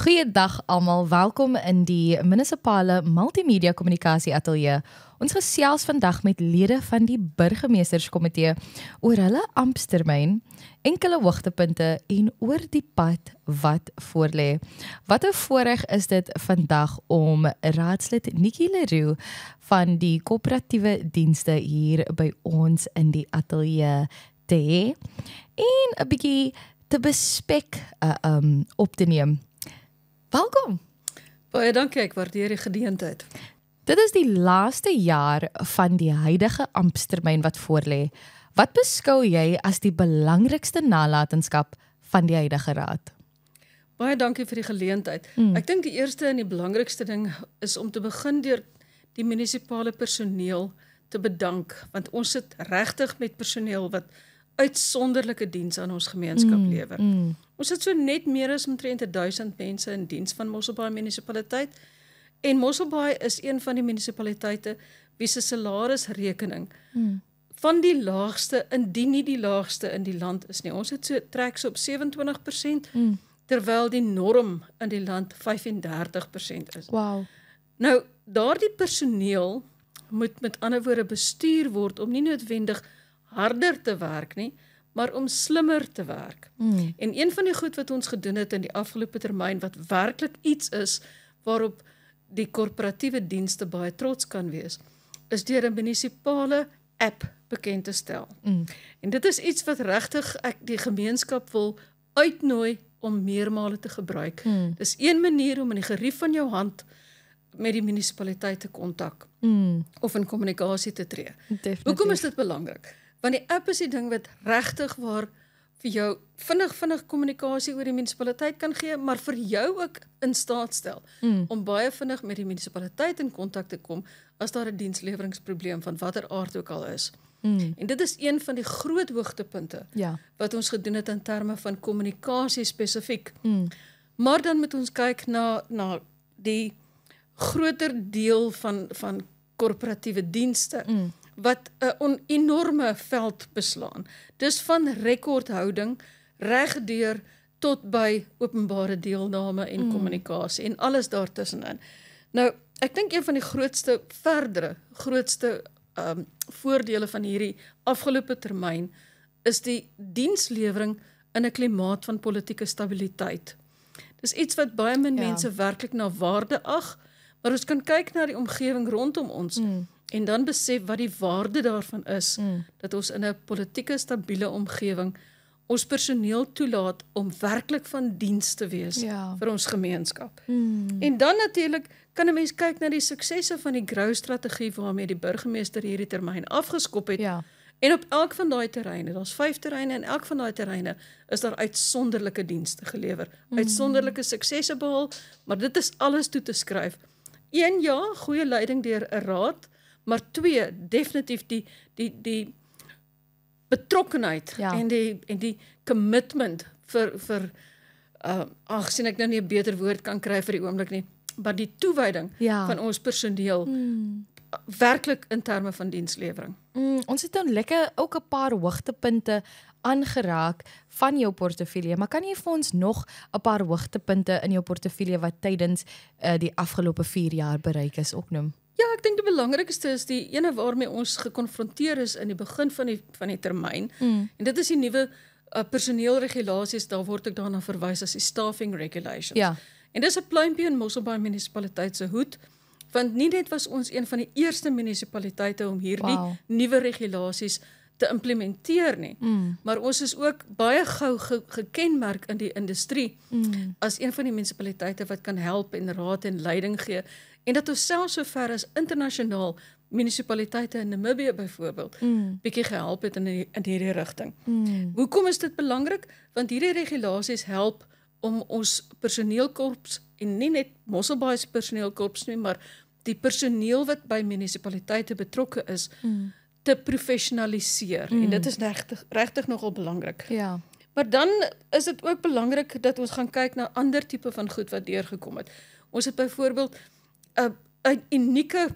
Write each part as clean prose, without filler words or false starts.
Goeiedag almal, welkom in die munisipale multimedia kommunikasie ateljee. Ons gesels vandag met lede van die burgemeesterskomitee oor hulle amptstermyn, enkele hoogtepunte en oor die pad wat voorlê. Wat 'n voorreg is dit vandag om raadslid Nikki Leroux van die koöperatiewe dienste hier by ons in die ateljee te hê en 'n bietjie te bespek op te neem. Welkom. Baie dankie, ek waardeer die geleentheid. Dit is die laaste jaar van die huidige amptstermyn wat voorlê. Wat beskou jy as die belangrikste nalatenskap van die huidige raad? Baie dankie vir die geleentheid. Ek dink die eerste en die belangrikste ding is om te begin deur die munisipale personeel te bedank, want ons sit regtig met personeel wat uitsonderlike diens aan ons gemeenskap lewer. Ons het so net meer as omtrent 1000 mense in diens van Mosselbaai munisipaliteit en Mosselbaai is een van die munisipaliteite wie se salarisrekening van die laagste, indien nie die laagste in die land is nie. Ons het trek so op 27%, terwyl die norm in die land 35% is. Wow. Nou, daardie personeel moet met ander woorde bestuur word om nie noodwendig harder te werk nie, maar om slimmer te werk. En een van die goed wat ons gedoen het in die afgelope termyn, wat werklik iets is, waarop die korporatiewe dienste baie trots kan wees, is deur 'n munisipale app bekend te stel. En dit is iets wat regtig ek die gemeenskap wil uitnooi om meermale te gebruik. Dis een manier om in die gerief van jou hand met die munisipaliteit te kontak, of in kommunikasie te tree. Definitief. Hoekom is dit belangrik? Want die app is die ding wat regtig waar vir jou vinnig kommunikasie oor die munisipaliteit kan gee, maar vir jou ook in staat stel om baie vinnig met die munisipaliteit in kontak te kom as daar 'n diensleweringsprobleem van watter aard ook al is. En dit is een van die groot hoogtepunte wat ons gedoen het in terme van kommunikasie spesifiek. Maar dan moet ons kyk na die groter deel van korporatiewe dienste wat 'n enorme veld beslaan. Dis van rekordhouding regdeur tot by openbare deelname en kommunikasie en alles daartussenin. Nou, ek dink een van die grootste voordele van hierdie afgelope termyn is die dienslewering in 'n klimaat van politieke stabiliteit. Dis iets wat baie min mense werklik na waarde ag, maar ons kan kyk na die omgewing rondom ons en dan besef wat die waarde daarvan is, dat ons in 'n politieke stabiele omgewing ons personeel toelaat om werklik van diens te wees vir ons gemeenskap. En dan natuurlik kan 'n mens kyk na die suksesse van die Grow-strategie waarmee die burgemeester hierdie termyn afgeskop het. En op elk van daai terreine, daar's 5 terreine en elk van daai terreine is daar uitsonderlike dienste gelewer, uitsonderlike suksesse behaal, maar dit is alles toe te skryf. 1, goeie leiding deur 'n raad, maar 2, definitief die betrokkenheid en die commitment vir sien ek nou nie 'n beter woord kan kry vir die oomblik nie, maar die toewyding van ons personeel werklik in terme van dienslewering. Ons het dan lekker ook 'n paar hoogtepunte aangeraak van jou portefeulje, maar kan jy vir ons nog 'n paar hoogtepunte in jou portefeulje wat tydens die afgelope 4 jaar bereik is opnoem? Ja, ek dink die belangrikste is die ene waarmee ons gekonfronteer is in die begin van die termyn. En dit is die nuwe personeelregulasies, daar word ek daarna verwys as die staffing regulations. En dis 'n pluimpie in Mosselbaai munisipaliteit se hoed, want nie net was ons een van die eerste munisipaliteite om hierdie nuwe regulasies te implementeer nie, maar ons is ook baie gou gekenmerk in die industrie as een van die munisipaliteite wat kan help en raad en leiding gee, en dat ons selfs so ver as internasionaal munisipaliteite in Namibië byvoorbeeld bietjie gehelp het in hierdie rigting. Hoekom is dit belangrik? Want hierdie regulasies help om ons personeelkorps, en nie net Mosselbaai se personeelkorps nie, maar die personeel wat by munisipaliteite betrokke is, te professionaliseer. En dit is regtig nogal belangrik. Maar dan is dit ook belangrik dat ons gaan kyk na ander tipe van goed wat deurgekom het. Ons het byvoorbeeld 'n unieke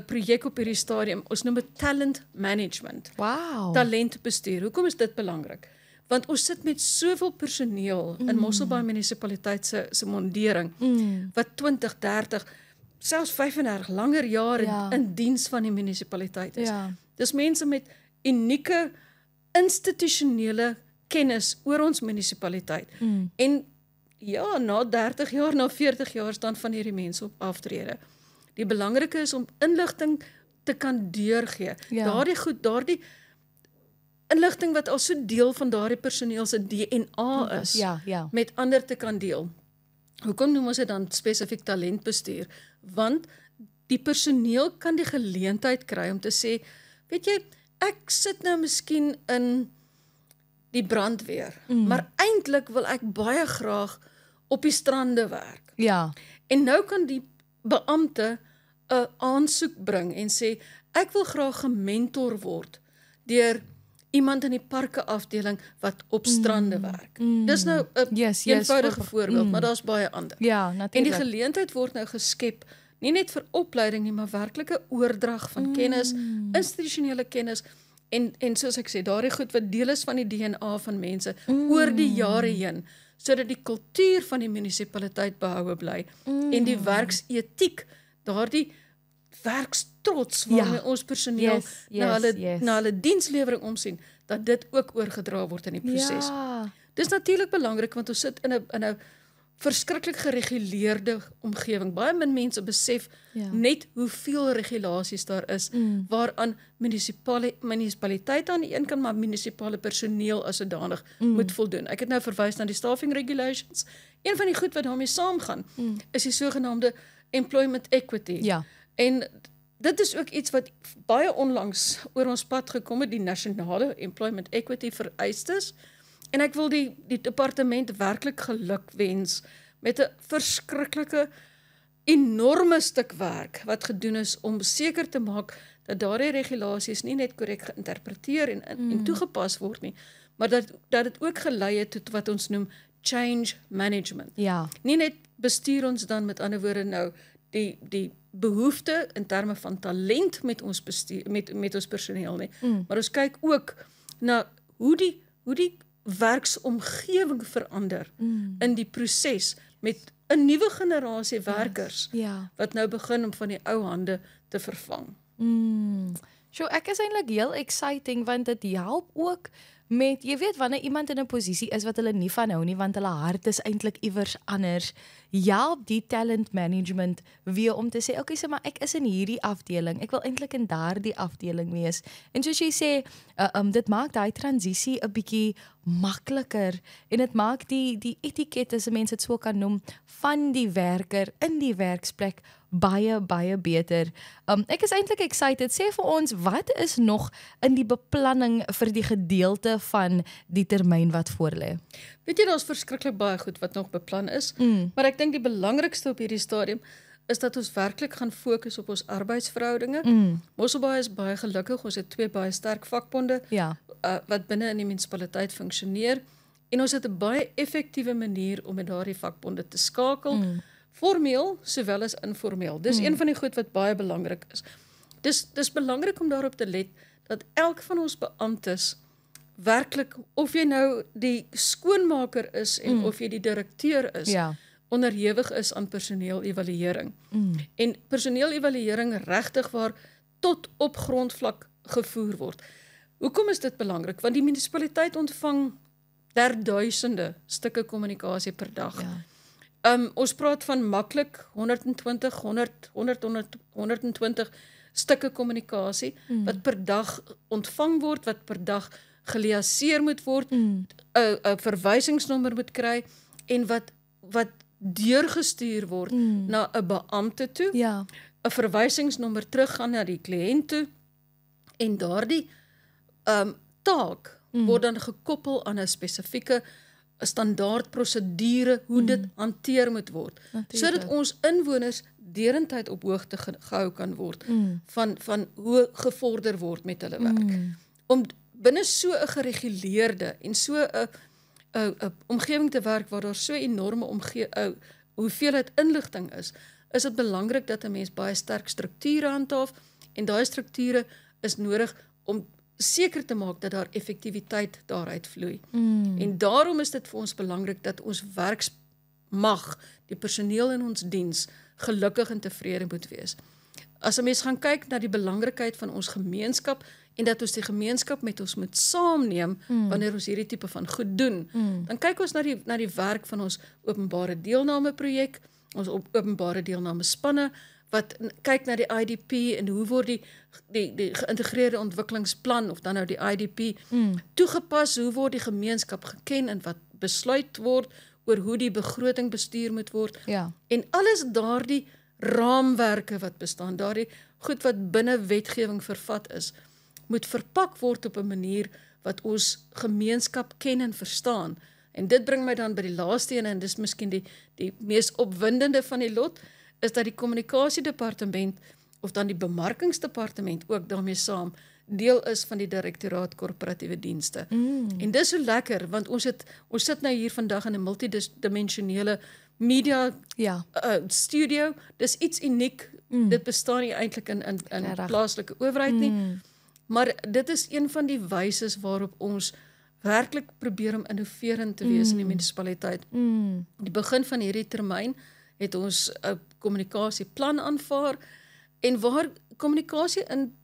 projek op hierdie stadium, ons noem dit talent management. Wow. Talentbestuur. Hoekom is dit belangrik? Want ons sit met soveel personeel in Mosselbaai munisipaliteit se mondering, wat 20, 30, selfs 35 langer jare in diens van die munisipaliteit is. Ja. Dis mense met unieke institusionele kennis oor ons munisipaliteit. En ja, na 30 jaar, na 40 jaar staan van hierdie mense op aftrede. Die belangrike is om inligting te kan deurgee. Daardie inligting wat al so deel van daardie personeel se DNA is, met ander te kan deel. Hoekom noem ons dit dan spesifiek talentbestuur? Want die personeel kan die geleentheid kry om te sê, weet jy, ek sit nou miskien in die brandweer, maar eintlik wil ek baie graag op die strande werk. Ja. En nou kan die beampte 'n aansoek bring en sê, ek wil graag gementor word deur iemand in die parke afdeling wat op strande werk. Dis nou 'n eenvoudige voorbeeld, maar daar's baie ander. Ja, natuurlik. En die geleentheid word nou geskep, nie net vir opleiding nie, maar werklike oordrag van kennis, institusionele kennis, en soos ek sê, daardie goed wat deel is van die DNA van mense, oor die jare heen, sodat die kultuur van die munisipaliteit behoue bly, en die werksetiek, daardie werkstrots waarmee ons personeel na hulle dienslewering omsien, dat dit ook oorgedra word in die proses. Ja. Dis natuurlik belangrik, want ons sit in 'n verskriklik gereguleerde omgewing. Baie min mense besef net hoeveel regulasies daar is, waaraan munisipaliteite aan die een kant, maar munisipale personeel as sodanig moet voldoen. Ek het nou verwys na die staffing regulations. Een van die goed wat daarmee saamgaan, is die sogenaamde employment equity. Ja. En dit is ook iets wat baie onlangs oor ons pad gekom het, die nasionale employment equity vereistes. En ek wil die departement werklik geluk wens met 'n verskriklike, enorme stuk werk wat gedoen is om seker te maak dat daardie regulasies nie net korrek geïnterpreteer en toegepas word nie, maar dat dit ook gelei het tot wat ons noem change management. Ja. Nie net bestuur ons dan met ander woorde nou die behoefte in terme van talent met ons bestuur, met ons personeel nie, maar ons kyk ook na hoe die werksomgewing verander in die proses met 'n nuwe generasie werkers wat nou begin om van die ou hande te vervang. So ek is eintlik heel exciting, want dit help ook met, jy weet, wanneer iemand in 'n posisie is wat hulle nie van hou nie, want hulle hart is eintlik iewers anders, help die talent management weer om te sê, okay, so maar ek is in hierdie afdeling, ek wil eintlik in daardie afdeling wees. En soos jy sê, dit maak daai transisie 'n bietjie makliker, en dit maak die etiket, as 'n mens dit so kan noem, van die werker in die werksplek baie, baie beter. Ek is eintlik excited. Sê vir ons, wat is nog in die beplanning vir die gedeelte van die termyn wat voorlê? Weet jy, daar's verskriklik baie goed wat nog beplan is, maar ek dink die belangrikste op hierdie stadium is dat ons werklik gaan fokus op ons arbeidsverhoudinge. Mosselbaai is baie gelukkig, ons het 2 baie sterk vakbonde wat binne in die munisipaliteit funksioneer, en ons het 'n baie effektiewe manier om met daardie vakbonde te skakel, formeel sowel as informeel. Dis een van die goed wat baie belangrik is. Dis belangrik om daarop te let dat elk van ons beamptes werklik, of jy nou die skoonmaker is en of jy die direkteur is, onderhewig is aan personeelevaluering. En personeelevaluering regtig waar tot op grondvlak gevoer word. Hoekom is dit belangrik? Want die munisipaliteit ontvang duisende stukke kommunikasie per dag. Ons praat van maklik 120 stukke kommunikasie wat per dag ontvang word, wat per dag geliaseer moet word, 'n verwysingsnommer moet kry, en wat deurgestuur word na 'n beampte toe, 'n verwysingsnommer teruggaan na die kliënt toe, en daardie taak word dan gekoppel aan 'n spesifieke standaard prosedure hoe dit hanteer moet word, sodat ons inwoners derentyd op hoogte gehou kan word van hoe gevorder word met hulle werk. Om binne so 'n gereguleerde en so 'n omgewing te werk waar daar so enorme hoeveelheid inligting is dit belangrik dat 'n mens baie sterk strukture handhaaf, en daai strukture is nodig om seker te maak dat daar effektiwiteit daaruit vloei. En daarom is dit vir ons belangrik dat ons werksmag, die personeel in ons diens, gelukkig en tevrede moet wees. As 'n mens gaan kyk na die belangrikheid van ons gemeenskap en dat ons die gemeenskap met ons moet saamneem wanneer ons hierdie tipe van goed doen, dan kyk ons na die werk van ons openbare deelname projek, ons openbare deelname spanne, wat kyk na die IDP en hoe word die geïntegreerde ontwikkelingsplan, of dan nou die IDP, toegepas, hoe word die gemeenskap geken en wat besluit word oor hoe die begroting bestuur moet word. Ja. En alles daardie raamwerke wat bestaan, daardie goed wat binne wetgewing vervat is, moet verpak word op 'n manier wat ons gemeenskap ken en verstaan. En dit bring my dan by die laaste een, en dis miskien die mees opwindende van die lot, is dat die kommunikasiedepartement of dan die bemarkingsdepartement ook daarmee saam deel is van die Direktoraat Korporatiewe Dienste. En dis so lekker, want ons sit nou hier vandag in 'n multidimensionele media studio. Dis iets uniek. Dit bestaan nie eintlik in plaaslike owerheid nie. Maar dit is een van die wyses waarop ons werklik probeer om innoverend te wees in die munisipaliteit. Die begin van hierdie termyn het ons 'n kommunikasieplan aanvaar, en waar kommunikasie in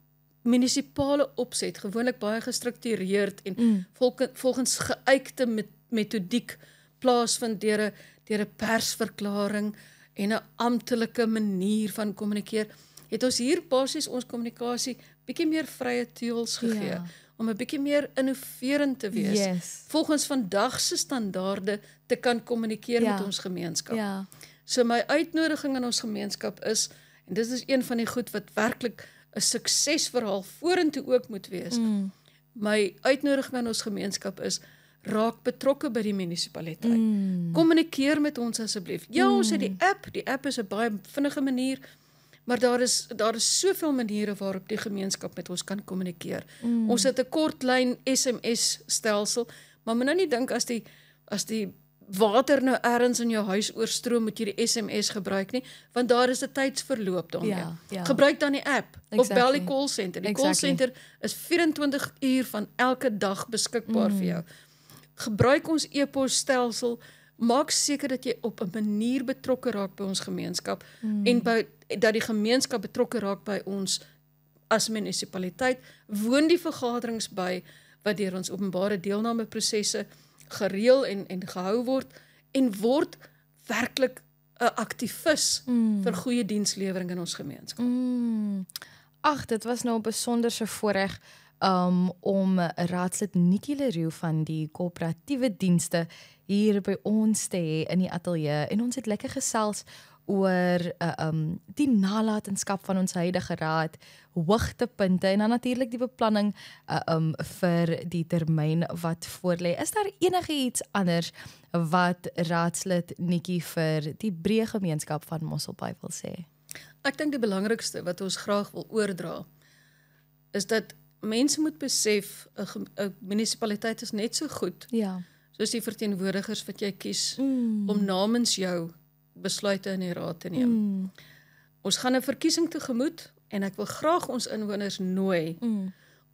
munisipale opset gewoonlik baie gestruktureerd en volgens geuite metodiek plaasvind deur 'n persverklaring en 'n amptelike manier van kommunikeer, het ons hier basies ons kommunikasie bietjie meer vrye teels gegee, om 'n bietjie meer innoverend te wees, volgens vandag se standaarde te kan kommunikeer met ons gemeenskap. So my uitnodiging aan ons gemeenskap is, en dit is een van die goed wat werklik 'n suksesverhaal vorentoe ook moet wees, my uitnodiging aan ons gemeenskap is, raak betrokke by die munisipaliteit. Kommunikeer met ons asseblief. Ja, ons het die app is 'n baie vinnige manier, maar daar is soveel maniere waarop die gemeenskap met ons kan kommunikeer. Ons het 'n kortlyn SMS stelsel, maar moet nou nie dink as die water nou ergens in jou huis oorstroom, moet jy die SMS gebruik nie, want daar is 'n tydsverloop daarmee. Gebruik dan die app, of bel die call center. Die call center is 24 uur van elke dag beskikbaar vir jou. Gebruik ons e-posstelsel, maak seker dat jy op 'n manier betrokke raak by ons gemeenskap, en dat die gemeenskap betrokke raak by ons as munisipaliteit. Woon die vergaderings by, wat deur ons openbare deelnameprosesse gereël en gehou word, en word werklik 'n aktivis vir goeie dienslewering in ons gemeenskap. Ag, dit was nou 'n besonderse voorreg om raadslid Nikki Leroux van die Korporatiewe Dienste hier by ons te hê in die ateljee, en ons het lekker gesels oor die nalatenskap van ons huidige raad, hoogtepunte, en dan natuurlik die beplanning vir die termyn wat voorlê. Is daar enige iets anders wat raadslid Nikki vir die breë gemeenskap van Mosselbaai wil sê? Ek dink die belangrikste wat ons graag wil oordra, is dat mense moet besef, 'n munisipaliteit is net so goed, soos die verteenwoordigers wat jy kies, om namens jou besluite in die raad te neem. Ons gaan 'n verkiesing tegemoet, en ek wil graag ons inwoners nooi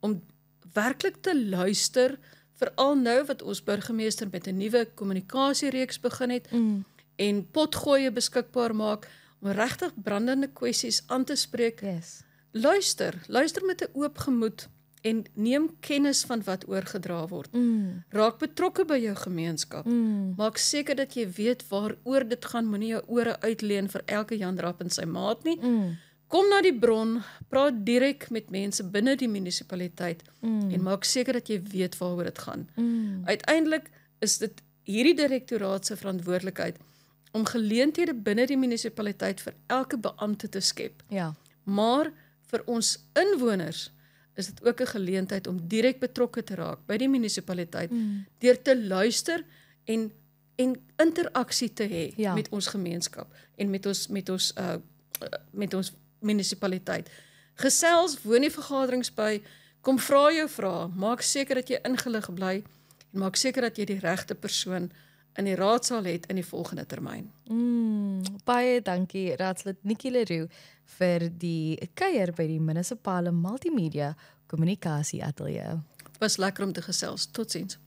om werklik te luister, veral nou wat ons burgemeester met 'n nuwe kommunikasiereeks begin het, en potgoeie beskikbaar maak, om regtig brandende kwessies aan te spreek. Luister met 'n oop gemoed, en neem kennis van wat oorgedra word. Raak betrokke by jou gemeenskap. Maak seker dat jy weet waaroor dit gaan, moenie jou ore uitleen vir elke Jan Rapp en sy maat nie. Kom na die bron, praat direk met mense binne die munisipaliteit, en maak seker dat jy weet waaroor dit gaan. Uiteindelik is dit hierdie direktoraat se verantwoordelikheid om geleenthede binne die munisipaliteit vir elke beampte te skep. Maar vir ons inwoners is dit ook 'n geleentheid om direk betrokke te raak by die munisipaliteit, deur te luister en interaksie te hê met ons gemeenskap en met ons munisipaliteit. Gesels, woon die vergaderings by, kom vra jou vrae, maak seker dat jy ingelig bly, en maak seker dat jy die regte persoon in die raadsaal het in die volgende termyn. Baie dankie raadslid Nikki Leroux vir die kuier by die munisipale multimedia kommunikasie ateljee. Was lekker om te gesels. Totsiens.